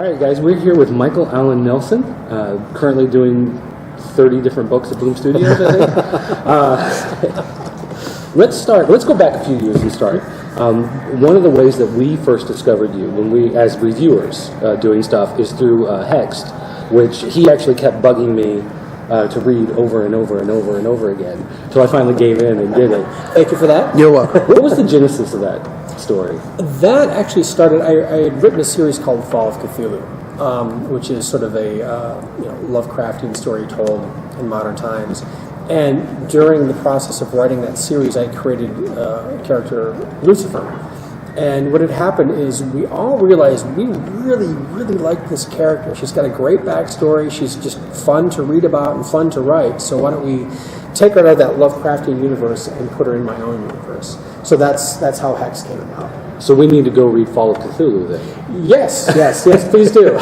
All right, guys, we're here with Michael Allen Nelson, currently doing 30 different books at Boom Studios, I think. Let's go back a few years and start. One of the ways that we first discovered you, when we, as reviewers, doing stuff, is through Hext, which he actually kept bugging me to read over and over and over and over again, until I finally gave in and did it. Thank you for that. You're welcome. What was the genesis of that story? That actually started, I had written a series called Fall of Cthulhu, which is sort of a Lovecraftian story told in modern times. And during the process of writing that series, I created a character, Lucifer. And what had happened is we all realized we really, really like this character. She's got a great backstory. She's just fun to read about and fun to write. So why don't we take her out of that Lovecraftian universe and put her in my own universe? So that's how Hex came about. So we need to go read Fall of Cthulhu then. Yes, please do.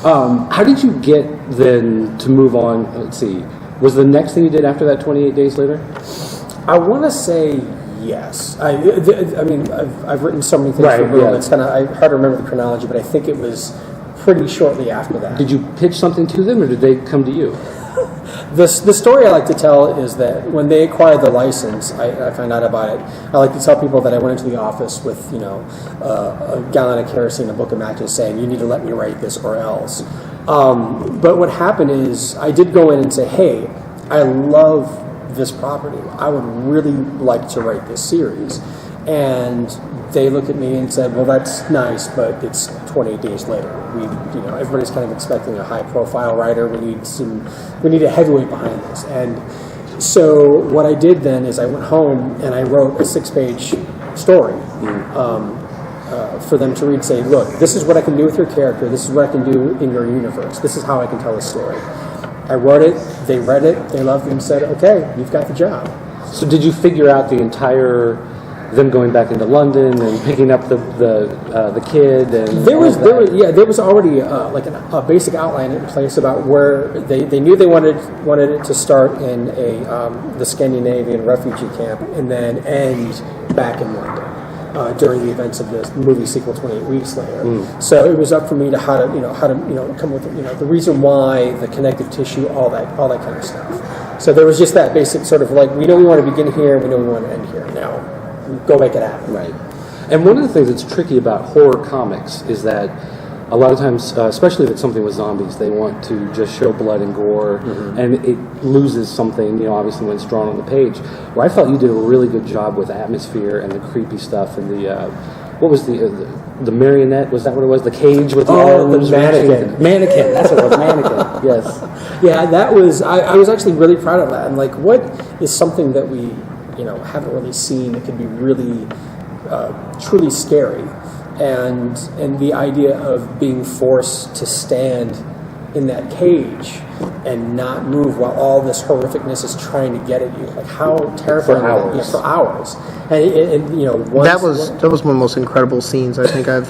How did you get then to move on? Let's see. Was the next thing you did after that 28 Days Later? I want to say yes. I mean, I've written so many things for Boom. Yeah. It's kind of hard to remember the chronology, but I think it was pretty shortly after that. Did you pitch something to them, or did they come to you? The story I like to tell is that when they acquired the license, I found out about it. I like to tell people that I went into the office with, a gallon of kerosene, a book of matches, saying, "You need to let me write this or else." But what happened is I did go in and say, "Hey, I love this property. I would really like to write this series." And they looked at me and said, "Well, that's nice, but it's 28 days later. Everybody's kind of expecting a high-profile writer. We need a heavyweight behind this." And so what I did then is I went home and I wrote a 6-page story for them to read and say, "Look, this is what I can do with your character. This is what I can do in your universe. This is how I can tell a story." I wrote it. They read it. They loved it and said, "Okay, you've got the job." So did you figure out the entire them going back into London and picking up the kid? And there was already like a basic outline in place about where they knew they wanted it to start in the Scandinavian refugee camp and then end back in London during the events of the movie sequel 28 Weeks Later. So it was up for me to how to come with the reason why, the connective tissue, all that kind of stuff. So there was just that basic sort of like, we know we want to begin here, we know we want to end here. Now go make it happen. Right. And one of the things that's tricky about horror comics is that a lot of times, especially if it's something with zombies, they want to just show blood and gore, and it loses something, obviously when it's drawn on the page. Well, I felt you did a really good job with atmosphere and the creepy stuff and the, what was the marionette? Was that what it was? The cage with the arms? The mannequin. Mannequin, that's what it was, mannequin, yes. Yeah, that was, I was actually really proud of that. And like, what is something that we haven't really seen that can be really truly scary, and the idea of being forced to stand in that cage and not move while all this horrificness is trying to get at you, like how terrifying for hours. And that was one of the most incredible scenes I think I've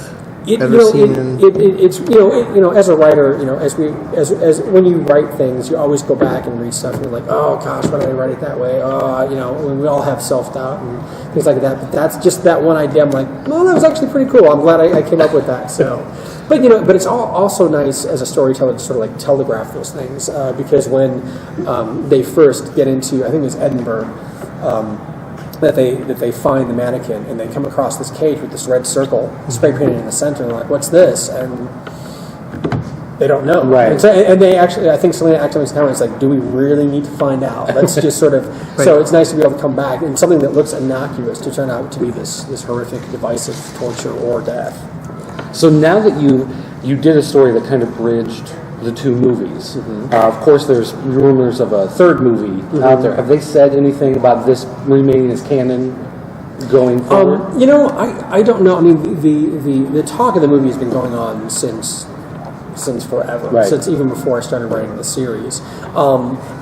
ever seen. It's as a writer, as when you write things, you always go back and read stuff and you're like, oh gosh, why did I write it that way? When we all have self-doubt and things like that. But that's just that one idea. I'm like, well, that was actually pretty cool. I'm glad I came up with that. So, but it's also nice as a storyteller to sort of like telegraph those things because when they first get into, I think it was Edinburgh. That they find the mannequin and they come across this cage with this red circle spray painted in the center and they're like, what's this? And they don't know. Right. And they actually, I think Selena actually comments like, do we really need to find out? Let's just sort of, right. So it's nice to be able to come back and something that looks innocuous to turn out to be this horrific, divisive torture or death. So now that you did a story that kind of bridged the two movies. Of course, there's rumors of a third movie out there. Have they said anything about this remaining as canon going forward? I don't know. I mean, the talk of the movie has been going on since forever, right. Since even before I started writing the series.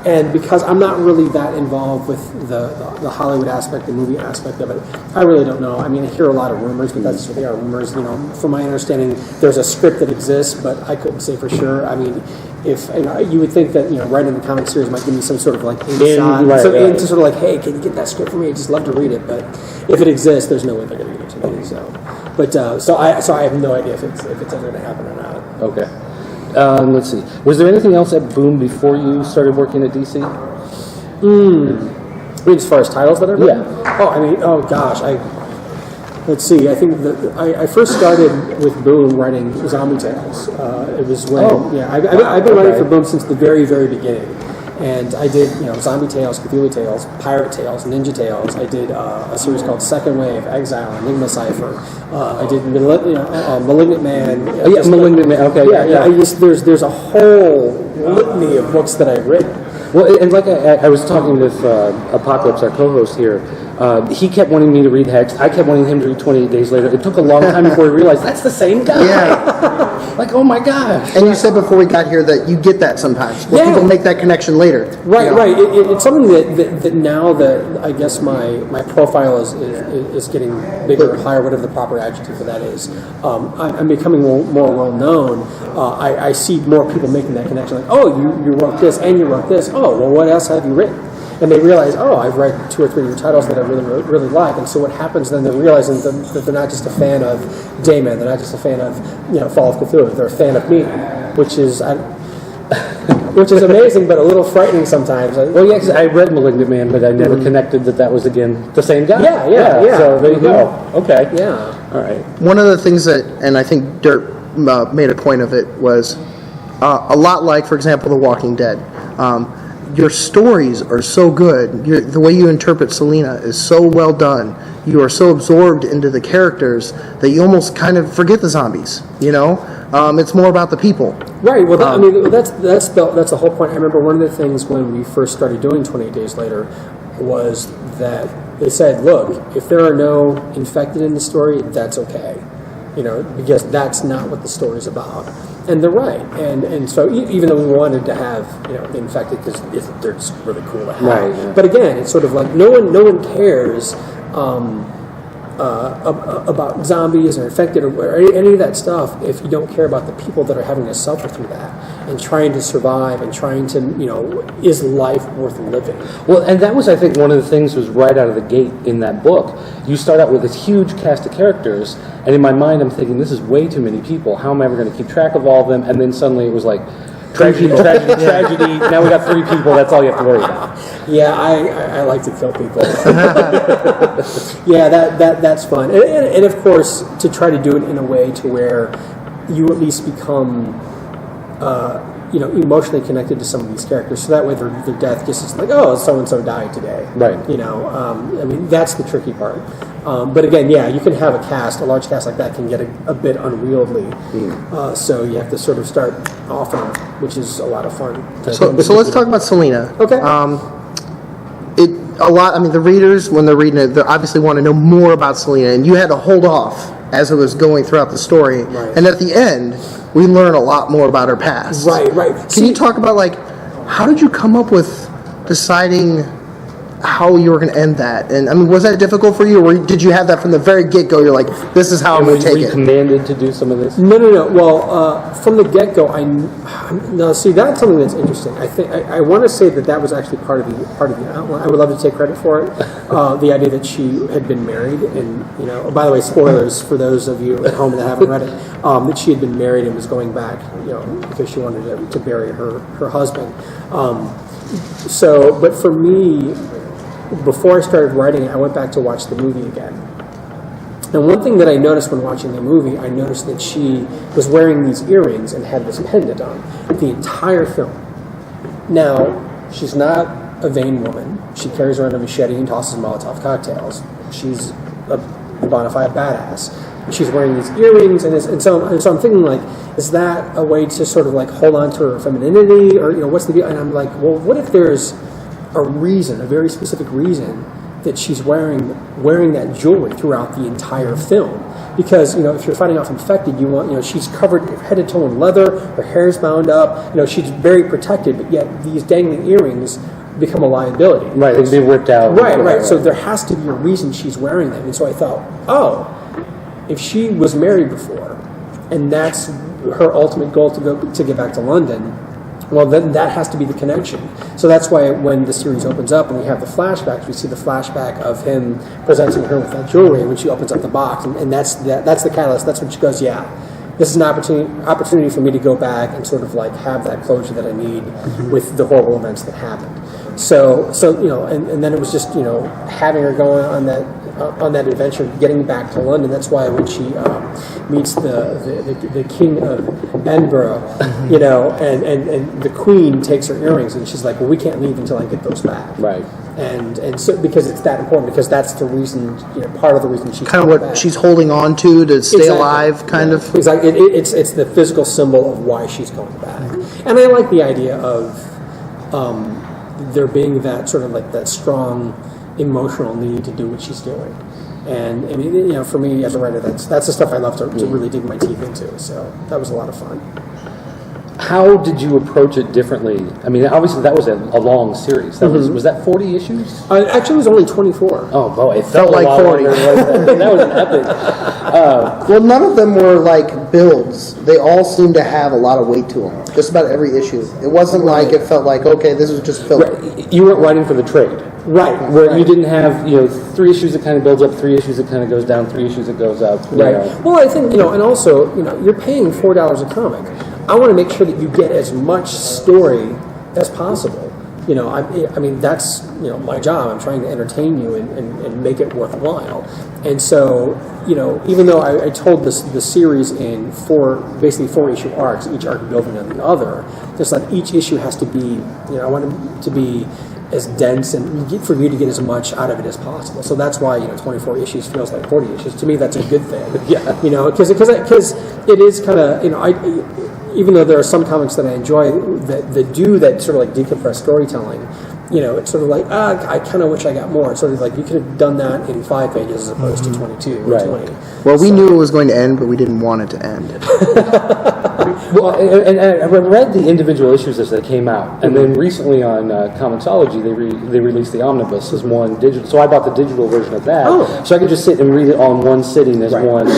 And because I'm not really that involved with the Hollywood aspect, the movie aspect of it, I really don't know. I mean, I hear a lot of rumors, but that's what they are, rumors. From my understanding, there's a script that exists, but I couldn't say for sure. I mean, if you would think that writing the comic series might give me some sort of like inside, into sort of like, hey, can you get that script for me? I'd just love to read it, but if it exists, there's no way they're going to give it to me. So I have no idea if it's ever going to happen or not. Okay. Let's see. Was there anything else at Boom before you started working at DC? I mean, as far as titles that I've written? Yeah. Oh gosh, let's see. I think that I first started with Boom writing Zombie Tales. It was when I've been writing for Boom since the very, very beginning, and I did Zombie Tales, Cthulhu Tales, Pirate Tales, Ninja Tales. I did a series called Second Wave, Exile, Enigma Cipher. I did Malignant Man. Malignant Man. Okay. There's a whole litany of books that I've written. Well, and like I was talking with Apocalypse, our co-host here, he kept wanting me to read Hex. I kept wanting him to read 28 Days Later. It took a long time before he realized that's the same guy. Yeah. Like, oh my gosh. And you said before we got here that you get that sometimes, where people make that connection later. Right. It's something that now that I guess my profile is getting bigger or higher, whatever the proper adjective for that is. I'm becoming more well known. I see more people making that connection. Like, oh, you wrote this and you wrote this. Oh, well, what else have you written? And they realize, oh, I've read 2 or 3 new titles that I really like. And so what happens then, they're realizing that they're not just a fan of Daemon, they're not just a fan of Fall of Cthulhu, they're a fan of me, which is amazing, but a little frightening sometimes. Well, yeah, because I read *Malignant Man*, but I never connected that was again the same guy. Yeah. So there you go. Okay. Yeah. All right. One of the things that, and I think Dirt made a point of it, was a lot like, for example, The Walking Dead. Your stories are so good. The way you interpret Selena is so well done. You are so absorbed into the characters that you almost kind of forget the zombies. It's more about the people. Right. Well, that's the whole point. I remember one of the things when we first started doing 28 Days Later was that they said, look, if there are no infected in the story, that's okay. Because that's not what the story's about. And they're right. And so even though we wanted to have, the infected, because they're just really cool to have. Right, yeah. But again, it's sort of like no one cares about zombies or infected or any of that stuff if you don't care about the people that are having to suffer through that and trying to survive and trying to, is life worth living? Well, and that was, I think, one of the things was right out of the gate in that book. You start out with this huge cast of characters, and in my mind I'm thinking, this is way too many people. How am I ever going to keep track of all of them? And then suddenly it was like, tragedy. Now we got 3 people. That's all you have to worry about. Yeah, I like to kill people. Yeah, that's fun. And of course, to try to do it in a way to where you at least become, emotionally connected to some of these characters. So that way their death just is like, oh, so-and-so died today. Right. That's the tricky part. But again, you can have a large cast like that can get a bit unwieldy. So you have to sort of start often, which is a lot of fun. So let's talk about Selena. Okay. The readers, when they're reading it, they obviously want to know more about Selena, and you had to hold off as it was going throughout the story. Right. And at the end, we learn a lot more about her past. Right. Can you talk about, how did you come up with deciding how you were going to end that? And was that difficult for you, or did you have that from the very get-go? You're like, this is how I'm going to take Were you it. commanded to do some of this? No. Well, from the get-go, that's something that's interesting. I think I want to say that was actually part of the outline. I would love to take credit for it. The idea that she had been married, and by the way, spoilers for those of you at home that haven't read it, that she had been married and was going back, because she wanted to bury her husband. But for me, before I started writing it, I went back to watch the movie again. And one thing that I noticed when watching the movie, I noticed that she was wearing these earrings and had this pendant on the entire film. Now, she's not a vain woman. She carries around a machete and tosses Molotov cocktails. She's a bona fide badass. She's wearing these earrings, and so I'm thinking, is that a way to sort of hold on to her femininity, or what's the deal? And I'm like, well, what if there's a reason, a very specific reason, that she's wearing that jewelry throughout the entire film? Because if you're fighting off infected, you want she's covered head to toe in leather, her hair's bound up, she's very protected, but yet these dangling earrings become a liability. Right, they can be ripped out. Right. So there has to be a reason she's wearing them, and so I thought, oh, if she was married before, and that's her ultimate goal to get back to London, well, then that has to be the connection. So that's why when the series opens up and we have the flashbacks, we see the flashback of him presenting her with that jewelry when she opens up the box, and that's the catalyst. That's when she goes, yeah, this is an opportunity for me to go back and sort of like have that closure that I need with the horrible events that happened. So and then it was just having her going on that adventure, getting back to London. That's why when she meets the king of Edinburgh, and the queen takes her earrings, and she's like, well, we can't leave until I get those back. Right. And so because it's that important, because that's the reason, part of the reason she's kind of what back. she's holding on to stay Exactly. alive, kind of. Exactly. It's the physical symbol of why she's going back. And I like the idea of there being that sort of like that strong emotional need to do what she's doing. And I mean, for me as a writer, that's the stuff I love to really dig my teeth into. So that was a lot of fun. How did you approach it differently? I mean, obviously that was a long series. That was that 40 issues? Actually, it was only 24. Oh boy, it Felt felt like a lot 40. longer than that. That was an epic. Well, none of them were like builds. They all seemed to have a lot of weight to them. Just about every issue. It wasn't like it felt like, okay, this was just filler. You weren't writing for the trade. Right. Where you didn't have, 3 issues that kind of builds up, 3 issues that kind of goes down, 3 issues that goes up. Right. Well, I think, and also, you're paying $4 a comic. I want to make sure that you get as much story as possible. I mean, that's, my job. I'm trying to entertain you and make it worthwhile. And so, even though I told the series in basically 4 issue arcs, each arc building on the other, just like each issue has to be, I want it to be as dense and for you to get as much out of it as possible. So that's why 24 issues feels like 40 issues. To me, that's a good thing. Yeah. Because it is kind of even though there are some comics that I enjoy that do that sort of like decompressed storytelling. It's sort of like I kind of wish I got more. It's sort of like you could have done that in 5 pages as opposed to 22 or 20. Well, we knew it was going to end, but we didn't want it to end. Well, and I read the individual issues as they came out, and then recently on Comixology they released the omnibus as one digital. So I bought the digital version of that, so I could just sit and read it on one sitting as one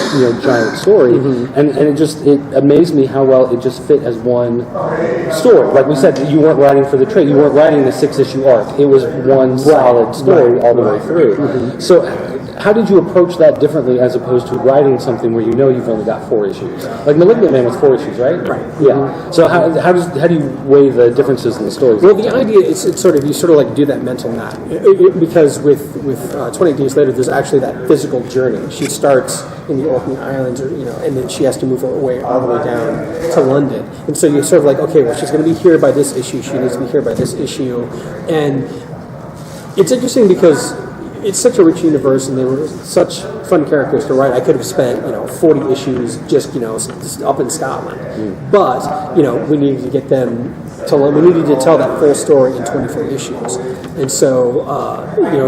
giant story, and it amazed me how well it just fit as one story. Like we said, you weren't writing for the trade, you weren't writing the 6-issue arc. It was one solid story all the way through. So how did you approach that differently as opposed to writing something where you've only got 4 issues? Like Malignant Man was 4 issues, right? Right. Yeah. So how do you weigh the differences in the stories? Well, the idea is you sort of like do that mental map because with 28 Days Later, there's actually that physical journey. She starts in the Orkney Islands, and then she has to move her way all the way down to London. And so you're sort of like, okay, well, she's going to be here by this issue. She needs to be here by this issue, and it's interesting because it's such a rich universe, and they were such fun characters to write. I could have spent 40 issues just up in Scotland, but we needed to get them to. We needed to tell that full story in 24 issues, and so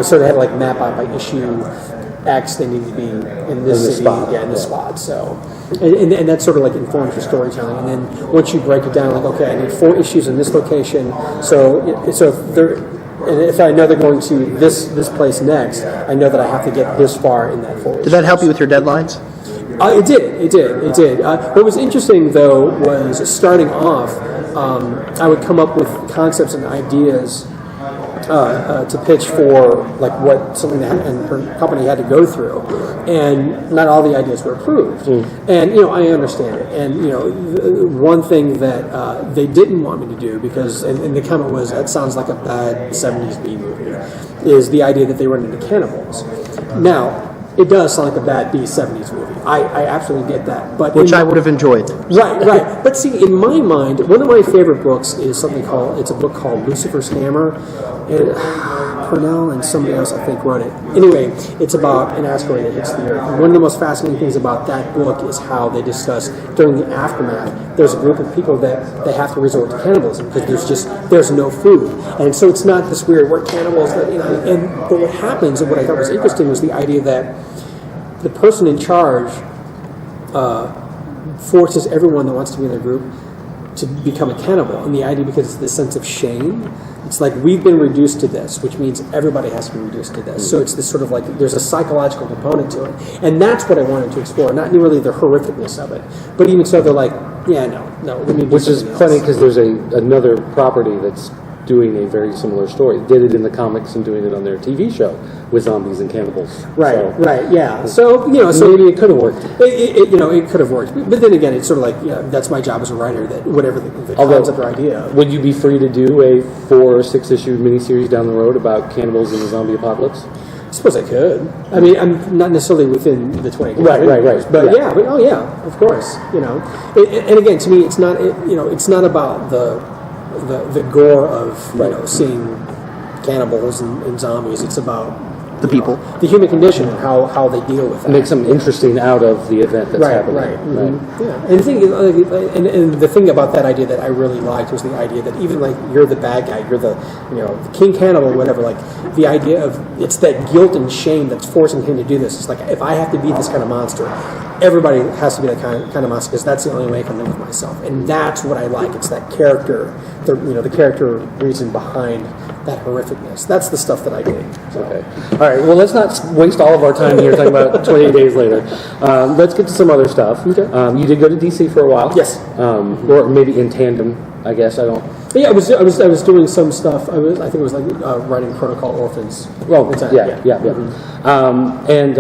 sort of had like map out by issue X. They need to be in this city, in this spot. So, and that sort of like informs your storytelling. And then once you break it down, like okay, I need 4 issues in this location. So if they're and if I know they're going to this place next, I know that I have to get this far in that 4 issues. Did that help you with your deadlines? It did. What was interesting, though, was starting off, I would come up with concepts and ideas to pitch for like what something that and her company had to go through, and not all the ideas were approved. And I understand it. And one thing that they didn't want me to do because and the comment was that sounds like a bad 70s B movie is the idea that they run into cannibals. Now it does sound like a bad B-70s movie. I absolutely get that, but Which I would have enjoyed. Right. But see, in my mind, one of my favorite books is it's a book called Lucifer's Hammer. And Purnell and somebody else, I think, wrote it. Anyway, it's about an asteroid that hits the Earth. And one of the most fascinating things about that book is how they discuss during the aftermath, there's a group of people that they have to resort to cannibalism because there's no food. And so it's not this weird, we're cannibals. But what happens, and what I thought was interesting, was the idea that the person in charge forces everyone that wants to be in their group to become a cannibal. And the idea, because it's this sense of shame, it's like we've been reduced to this, which means everybody has to be reduced to this. So it's this sort of like, there's a psychological component to it. And that's what I wanted to explore, not really the horrificness of it, but even so, they're like, Yeah, no. We need to do Which is something funny else. because there's another property that's doing a very similar story. Did it in the comics and doing it on their TV show with zombies and cannibals. Right, So, right, yeah. So so maybe it could have worked. it could have worked, but then again, it's sort of like that's my job as a writer. That whatever the concept or idea. Would you be free to do a 4 or 6 issue miniseries down the road about cannibals and the zombie apocalypse? I suppose I could. I mean, I'm not necessarily within the 20. Right. But yeah, of course. And again, to me, it's not about the gore of seeing cannibals and zombies. It's about The people. the human condition and how they deal with that. Make something interesting out of the event that's happening. Right. Mm-hmm. Yeah, and the thing is, and the thing about that idea that I really liked was the idea that even like you're the bad guy, you're the the king cannibal, whatever. Like the idea of it's that guilt and shame that's forcing him to do this. It's like if I have to be this kind of monster, everybody has to be that kind of monster because that's the only way I can live with myself. And that's what I like. It's that character, the character reason behind that horrificness. That's the stuff that I dig. So. Okay. All right. Well, let's not waste all of our time here talking about 28 Days Later. Let's get to some other stuff. Okay. You did go to DC for a while. Yes. Or maybe in tandem. I guess I don't. But yeah, I was doing some stuff. I think it was like writing Protocol Orphans. Well, Exactly, yeah. And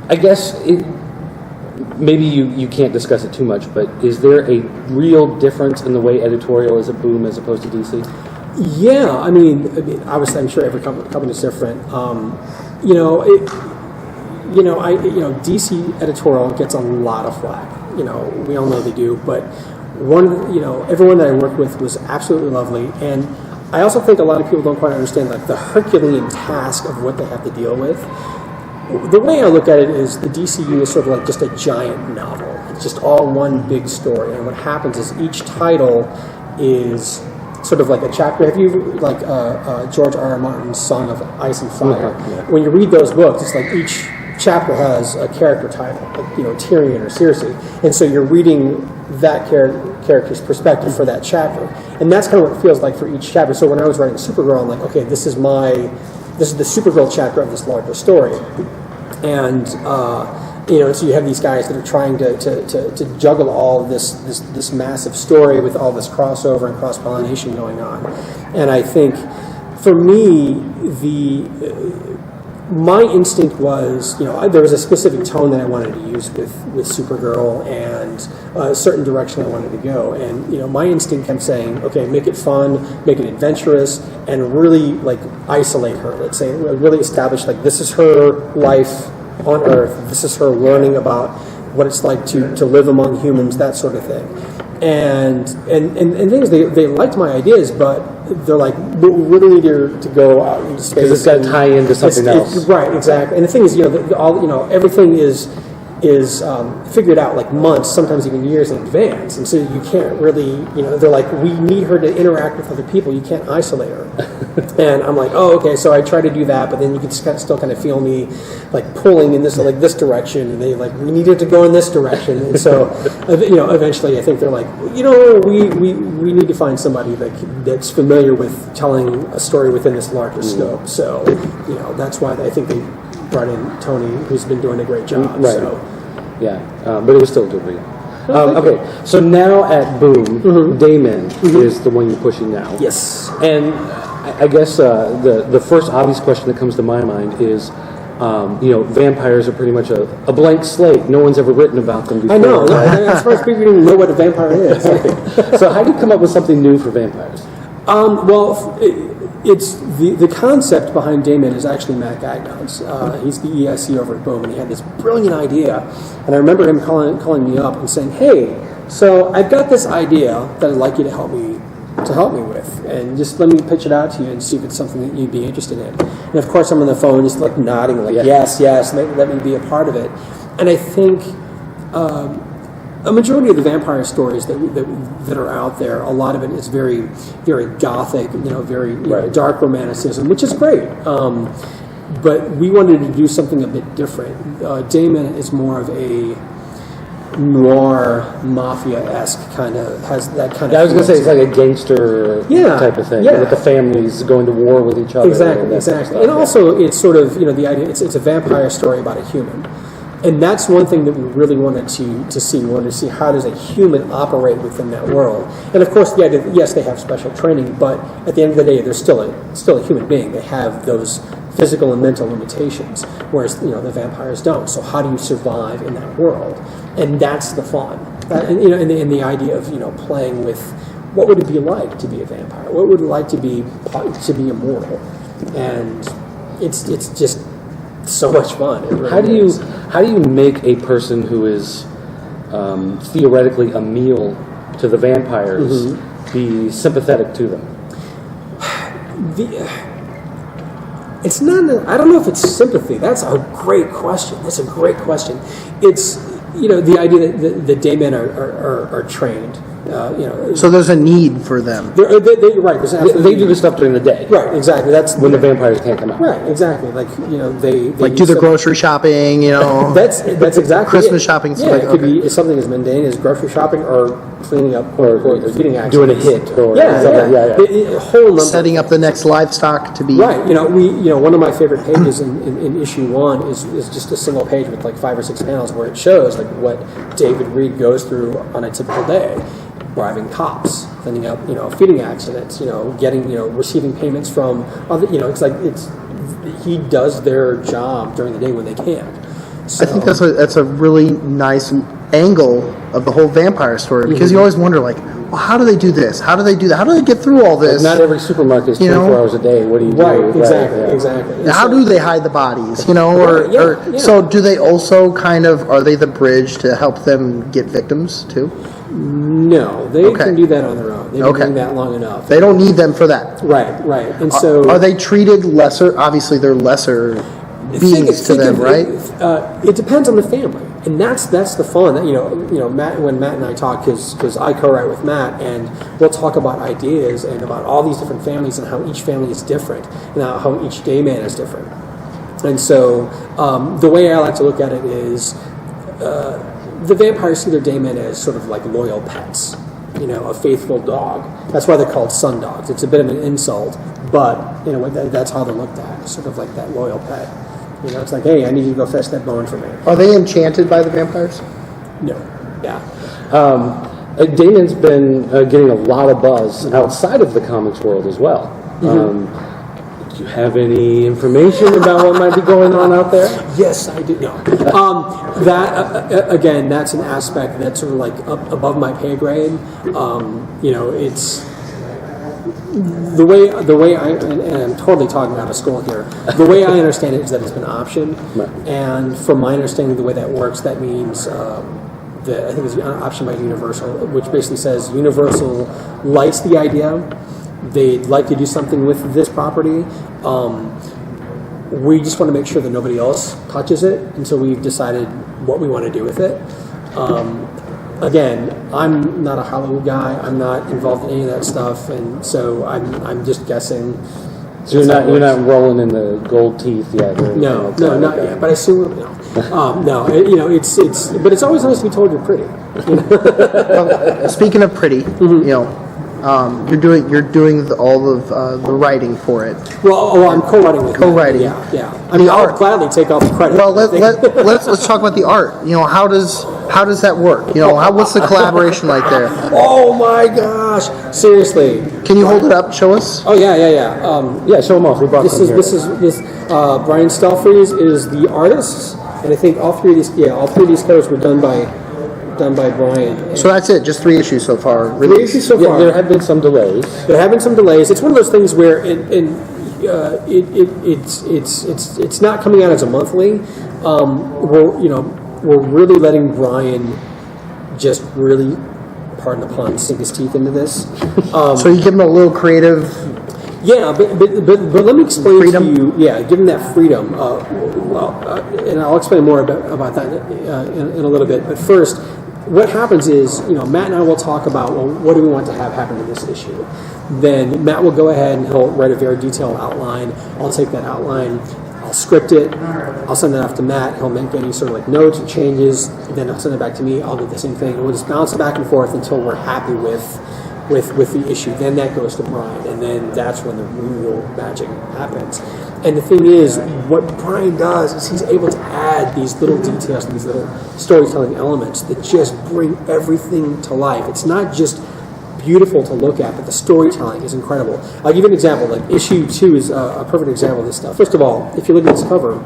I guess maybe you can't discuss it too much, but is there a real difference in the way editorial is at Boom as opposed to DC? Yeah, I mean, obviously, I'm sure every company is different. DC editorial gets a lot of flack. We all know they do, but everyone that I worked with was absolutely lovely, and I also think a lot of people don't quite understand like the Herculean task of what they have to deal with. The way I look at it is the DCU is sort of like just a giant novel. It's just all one big story, and what happens is each title is sort of like a chapter. Have you like George R. R. Martin's Song of Ice and Fire? Yeah. When you read those books, it's like each chapter has a character title, like Tyrion or Cersei, and so you're reading that character's perspective for that chapter, and that's kind of what it feels like for each chapter. So when I was writing Supergirl, I'm like, okay, this is the Supergirl chapter of this larger story, and so you have these guys that are trying to juggle all this massive story with all this crossover and cross-pollination going on. And I think, for me, my instinct was, there was a specific tone that I wanted to use with Supergirl and a certain direction I wanted to go. And, my instinct kept saying, okay, make it fun, make it adventurous, and really, like, isolate her. Let's say, really establish, like, this is her life on Earth. This is her learning about what it's like to live among humans, that sort of thing. And things, they liked my ideas, but they're like, we really need her to go out into space. Because it's got to tie into something else. Right, exactly. And the thing is, everything is figured out like months, sometimes even years in advance. And so you can't really, they're like, we need her to interact with other people. You can't isolate her. And I'm like, oh, okay. So I try to do that, but then you can still kind of feel me like pulling in this direction, and they like, we need her to go in this direction. And so, eventually, I think they're like, we need to find somebody that's familiar with telling a story within this larger scope. So, that's why I think they brought in Tony, who's been doing a great job. Right. So. Yeah, but it was still a good read. Okay, so now at Boom, Damon is the one you're pushing now. Yes. And I guess the first obvious question that comes to my mind is, vampires are pretty much a blank slate. No one's ever written about them before. I know. Right? As far as people even know what a vampire is. So how do you come up with something new for vampires? It's the concept behind Damon is actually Matt Gagnon's. He's the ESC over at Boom, and he had this brilliant idea. And I remember him calling me up and saying, "Hey, so I've got this idea that I'd like you to help me with, and just let me pitch it out to you and see if it's something that you'd be interested in." And of course, I'm on the phone, just like nodding, like yes, let me be a part of it. And I think a majority of the vampire stories that are out there, a lot of it is very, very gothic, very dark romanticism, which is great. But we wanted to do something a bit different. Damon is more of a noir, mafia-esque kind of, has that kind of... I was going to say it's like a gangster type of thing, with the families going to war with each other. Exactly. And also it's sort of, the idea, it's a vampire story about a human. And that's one thing that we really wanted to see. We wanted to see how does a human operate within that world. And of course, the idea, yes, they have special training, but at the end of the day, they're still a human being. They have those physical and mental limitations, whereas the vampires don't. So how do you survive in that world? And that's the fun. In the idea of playing with what would it be like to be a vampire? What would it like to be immortal? And it's just so much fun. It really How do you make a person who is theoretically a meal to the vampires be sympathetic to them? It's not. I don't know if it's sympathy. That's a great question. It's the idea that the day men are trained. So there's a need for them. They're right. They do the stuff during the day. Right, exactly. That's when the vampires can't come out. Right, exactly. Like they Like do the grocery shopping. That's exactly Christmas it. shopping. Yeah, it could be something as mundane as grocery shopping or cleaning up or feeding accidents. Doing a hit or A whole number. Setting up the next livestock to be Right. One of my favorite pages in issue 1 is just a single page with like 5 or 6 panels where it shows like what David Reed goes through on a typical day. Bribing cops, cleaning up, feeding accidents, receiving payments from other, he does their job during the day when they can. So, I think that's a really nice angle of the whole vampire story because you always wonder well, how do they do this? How do they do that? How do they get through all this? Not every supermarket is 24 hours a day. What do you do? Right, exactly. How do they hide the bodies? So do they also are they the bridge to help them get victims too? No, they can do that on their own. They've been doing that long enough. They don't need them for that. Right. And so are they treated lesser? Obviously, they're lesser beings to them, right? It depends on the family, and that's the fun. Matt, when Matt and I talk, because I co-write with Matt, and we'll talk about ideas and about all these different families and how each family is different, and how each day man is different. And so the way I like to look at it is. The vampires see their daemon as sort of like loyal pets, a faithful dog. That's why they're called sun dogs. It's a bit of an insult, but that's how they're looked at, sort of like that loyal pet. It's like, hey, I need you to go fetch that bone for me. Are they enchanted by the vampires? No. Yeah. Damon's been getting a lot of buzz outside of the comics world as well. Do you have any information about what might be going on out there? Yes, I do. No. Again, that's an aspect that's sort of like above my pay grade. It's the way and I'm totally talking out of school here. The way I understand it is that it's been optioned, and from my understanding, the way that works, that means. I think it's optioned by Universal, which basically says Universal likes the idea. They'd like to do something with this property. We just want to make sure that nobody else touches it until we've decided what we want to do with it. Again, I'm not a Hollywood guy. I'm not involved in any of that stuff, and so I'm just guessing. So you're not rolling in the gold teeth yet? No, not yet. But I assume no. But it's always nice to be told you're pretty. Speaking of pretty, you're doing all of the writing for it. Well, I'm co-writing with co-writing. Yeah. I mean, I'll gladly take all the credit. Well, let's talk about the art. How does that work? What's the collaboration like there? Oh my gosh! Seriously. Can you hold it up? Show us. Oh yeah. Yeah, show them off. We brought this is Brian Stelfreeze is the artist, and I think all three of these covers were done by Brian. So that's it. Just 3 issues so far. Really? 3 issues so far. There have been some delays. It's one of those things where it's not coming out as a monthly. We're really letting Brian just really, pardon the pun, sink his teeth into this. So you give him a little creative. Yeah, but let me explain to you. Yeah, give him that freedom. And I'll explain more about that in a little bit. But first, what happens is, Matt and I will talk about, well, what do we want to have happen in this issue? Then Matt will go ahead and he'll write a very detailed outline. I'll take that outline, I'll script it, I'll send that off to Matt. He'll make any sort of like notes or changes. Then I'll send it back to me. I'll do the same thing. And we'll just bounce it back and forth until we're happy with the issue. Then that goes to Brian, and then that's when the real magic happens. And the thing is, what Brian does is he's able to add these little details, these little storytelling elements that just bring everything to life. It's not just beautiful to look at, but the storytelling is incredible. I'll give you an example. Like issue 2 is a perfect example of this stuff. First of all, if you look at this cover,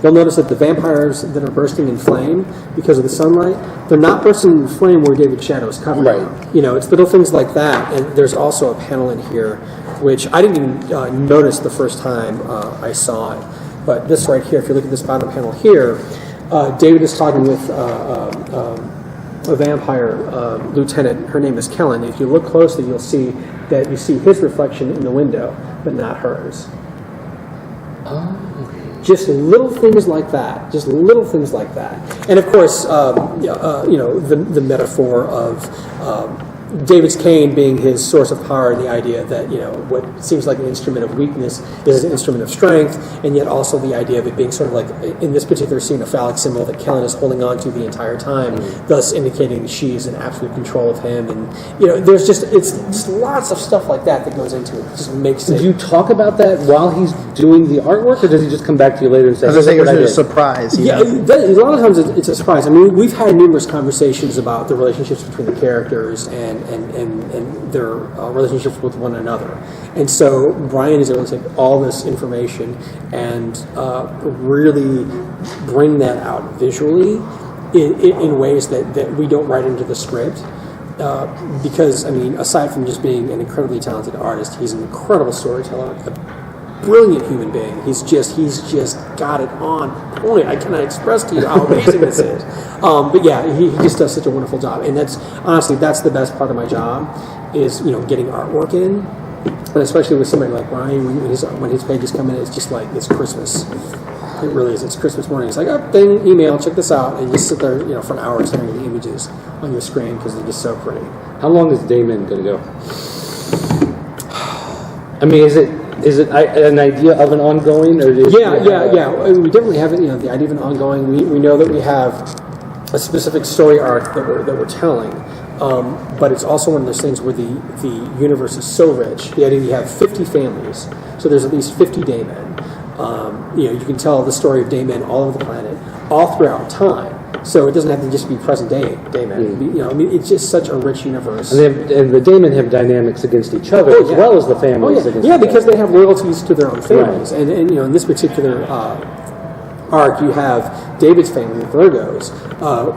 you'll notice that the vampires that are bursting in flame because of the sunlight, they're not bursting in flame where David Shadow is covered. Right. You know, it's little things like that. And there's also a panel in here, which I didn't even notice the first time I saw it. But this right here, if you look at this bottom panel here, David is talking with a vampire lieutenant. Her name is Kellen. If you look closely, you'll see that you see his reflection in the window, but not hers. Just little things like that. Just little things like that. And of course, you know, the metaphor of David's cane being his source of power, and the idea that, you know, what seems like an instrument of weakness is an instrument of strength, and yet also the idea of it being sort of like, in this particular scene, a phallic symbol that Kellen is holding on to the entire time, thus indicating she's in absolute control of him. And, you know, it's just lots of stuff like that that goes into it. It just makes it. Do you talk about that while he's doing the artwork, or does he just come back to you later and say, As I say, "Here's what I it's a did"? surprise. Yeah, a lot of times it's a surprise. I mean, we've had numerous conversations about the relationships between the characters and their relationships with one another. And so Brian is able to take all this information and really bring that out visually in ways that we don't write into the script. Because, I mean, aside from just being an incredibly talented artist, he's an incredible storyteller, a brilliant human being. He's just got it on point. I cannot express to you how amazing this is. But yeah, he just does such a wonderful job. And that's the best part of my job is, you know, getting artwork in. And especially with somebody like Brian, when his pages come in, it's just like, it's Christmas. It really is. It's Christmas morning. It's like, oh, ding, email, check this out. And you just sit there, you know, for an hour staring at the images on your screen because they're just so pretty. How long is Damon going to go? I mean, is it an idea of an ongoing, or Yeah. We definitely have, you know, the idea of an ongoing. We know that we have a specific story arc that we're telling, but it's also one of those things where the universe is so rich. The idea you have 50 families, so there's at least 50 Daymen. You know, you can tell the story of Daymen all over the planet, all throughout time. So it doesn't have to just be present day Daymen. You know, I mean, it's just such a rich universe. And the Daemon have dynamics against each other as well as the families against each other. Because they have loyalties to their own families. Right. And you know, in this particular arc, you have David's family, the Virgos,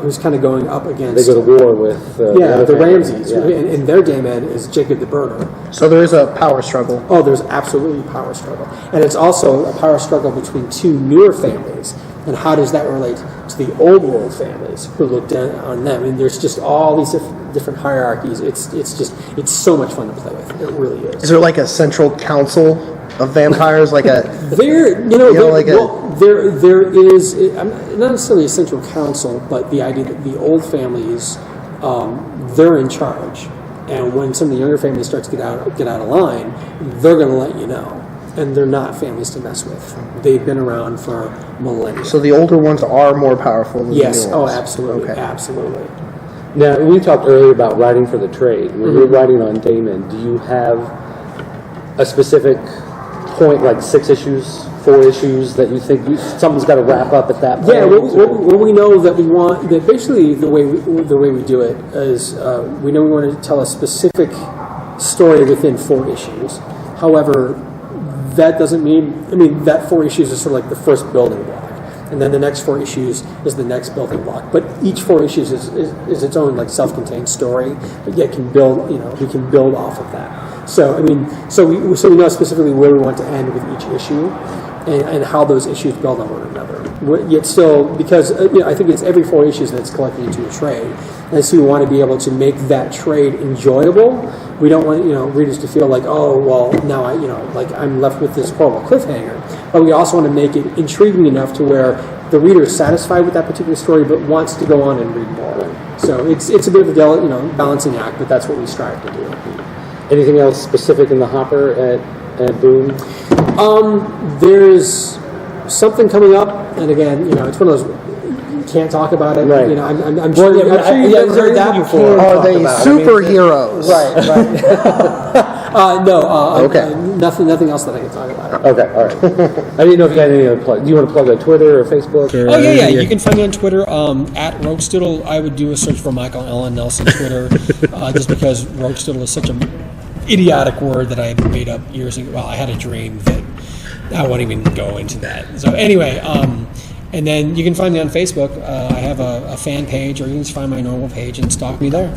who's kind of going up against... They go to war with... the Ramses. Yeah. And their Daemon is Jacob the Burner. So there is a power struggle. Oh, there's absolutely a power struggle. And it's also a power struggle between two newer families. And how does that relate to the old world families who look down on them? And there's just all these different hierarchies. It's so much fun to play with. It really is. Is there like a central council of vampires, like a... There is, not necessarily a central council, but the idea that the old families, they're in charge. And when some of the younger families start to get out of line, they're going to let you know. And they're not families to mess with. They've been around for millennia. So the older ones are more powerful than the new ones? Yes, absolutely, Okay. absolutely. Now, we talked earlier about writing for the trade. When you're writing on Damon, do you have a specific point, like 6 issues, 4 issues, that you think something's got to wrap up at that point? Yeah, well, we know that we want that. Basically, the way we do it is we know we want to tell a specific story within 4 issues. However, that doesn't mean. I mean, that 4 issues is sort of like the first building block, and then the next 4 issues is the next building block. But each 4 issues is its own like self-contained story, but yet can build. You know, we can build off of that. So I mean, so we know specifically where we want to end with each issue, and how those issues build on one another. Yet still, because you know, I think it's every 4 issues that's collected into a trade, and so we want to be able to make that trade enjoyable. We don't want readers to feel like, oh well, now I'm left with this horrible cliffhanger. But we also want to make it intriguing enough to where the reader is satisfied with that particular story, but wants to go on and read more. So it's a bit of a balancing act, but that's what we strive to do. Anything else specific in the hopper at Boom? There's something coming up, and again, it's one of those. Can't talk about it. Right. I'm sure you've never heard that before. Are they superheroes? Right. No. Okay. Nothing else that I can talk about. Okay, all right. I didn't know if you had any other plug. Do you want to plug a Twitter or Facebook? Or Oh yeah. You can find me on Twitter at Rokestoodle. I would do a search for Michael Allen Nelson Twitter, just because Rokestoodle is such an idiotic word that I made up years ago. Well, I had a dream that I won't even go into that. So anyway, and then you can find me on Facebook. I have a fan page, or you can just find my normal page and stalk me there.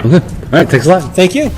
Okay. All right. Thanks a lot. Thank you.